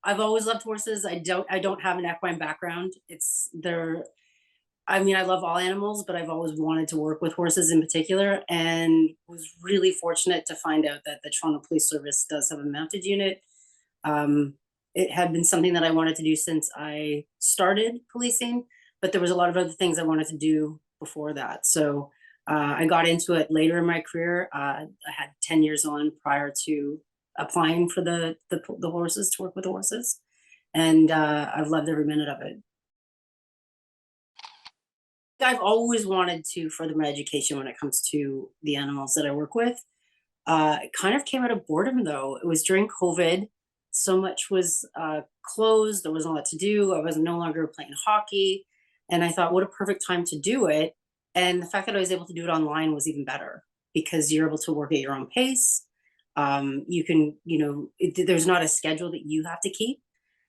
I've always loved horses. I don't have an equine background. I mean, I love all animals, but I've always wanted to work with horses in particular, and was really fortunate to find out that the Toronto Police Service does have a mounted unit. Um, it had been something that I wanted to do since I started policing, but there was a lot of other things I wanted to do before that. So I got into it later in my career. I had 10 years on prior to applying for the horses, to work with the horses, and I've loved every minute of it. I've always wanted to further my education when it comes to the animals that I work with. It kind of came out of boredom though. It was during COVID. So much was closed. There wasn't a lot to do. I was no longer playing hockey. And I thought, what a perfect time to do it. And the fact that I was able to do it online was even better because you're able to work at your own pace. You can, there's not a schedule that you have to keep.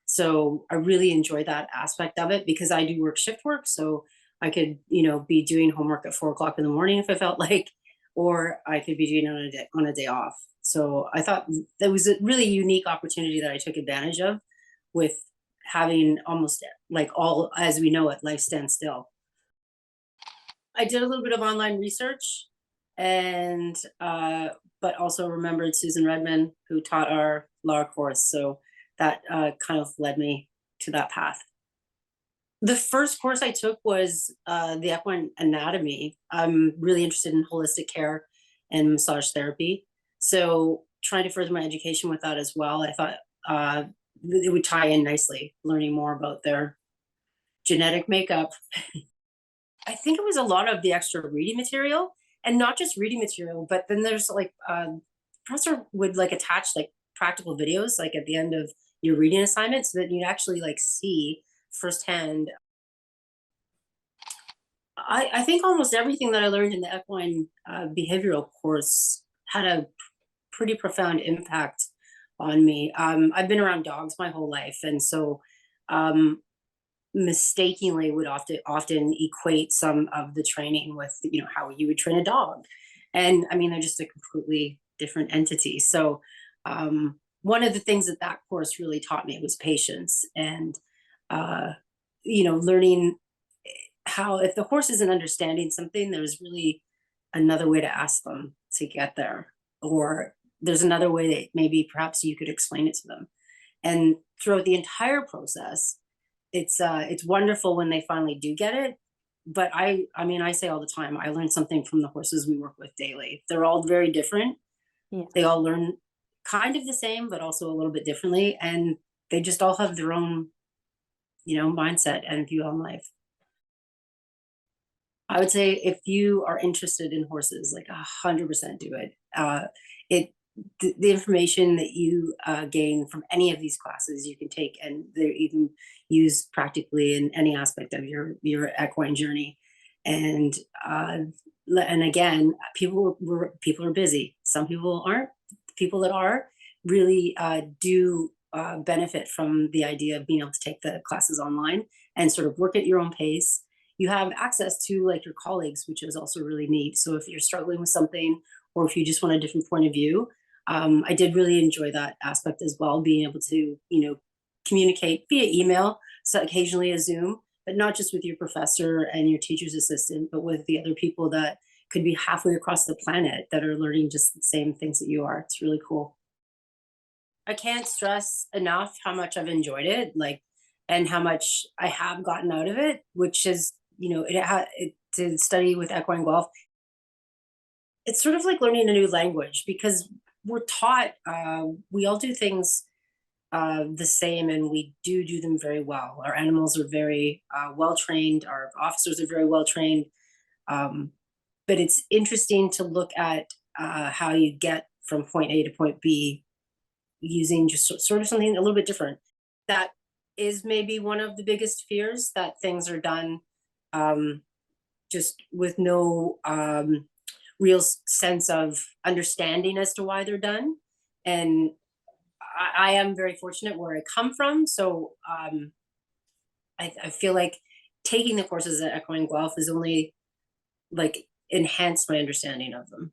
So I really enjoy that aspect of it because I do work shift work. So I could, be doing homework at 4 o'clock in the morning if I felt like, or I could be doing it on a day off. So I thought that was a really unique opportunity that I took advantage of with having almost like all, as we know it, life stands still. I did a little bit of online research and, but also remembered Susan Redmond, who taught our law course. So that kind of led me to that path. The first course I took was the equine anatomy. I'm really interested in holistic care and massage therapy. So trying to further my education with that as well, I thought it would tie in nicely, learning more about their genetic makeup. I think it was a lot of the extra reading material, and not just reading material, but then there's like professor would like attach like practical videos like at the end of your reading assignment so that you'd actually like see firsthand. I think almost everything that I learned in the equine behavioral course had a pretty profound impact on me. I've been around dogs my whole life, and so um, mistakenly would often equate some of the training with how you would train a dog, and I mean they're just a completely different entity. So one of the things that that course really taught me was patience and uh, learning how if the horse isn't understanding something, there's really another way to ask them to get there, or there's another way that maybe perhaps you could explain it to them. And throughout the entire process, it's wonderful when they finally do get it. But I mean, I say all the time, I learn something from the horses we work with daily. They're all very different. Yeah. They all learn kind of the same, but also a little bit differently, and they just all have their own, mindset and view on life. I would say if you are interested in horses, like 100% do it. It the information that you gain from any of these classes you can take, and they're even used practically in any aspect of your equine journey. And and again, people are busy. Some people aren't. People that are really do benefit from the idea of being able to take the classes online and sort of work at your own pace. You have access to like your colleagues, which is also really neat. So if you're struggling with something, or if you just want a different point of view, I did really enjoy that aspect as well, being able to communicate via email, so occasionally a Zoom, but not just with your professor and your teacher's assistant, but with the other people that could be halfway across the planet that are learning just the same things that you are. It's really cool. I can't stress enough how much I've enjoyed it, like, and how much I have gotten out of it, which is, to study with Equine Guelph. It's sort of like learning a new language because we're taught, we all do things the same, and we do them very well. Our animals are very well trained. Our officers are very well trained. Um, but it's interesting to look at how you get from point A to point B using just sort of something a little bit different. That is maybe one of the biggest fears, that things are done um, just with no real sense of understanding as to why they're done. And I am very fortunate where I come from. So I feel like taking the courses at Equine Guelph has only like enhanced my understanding of them.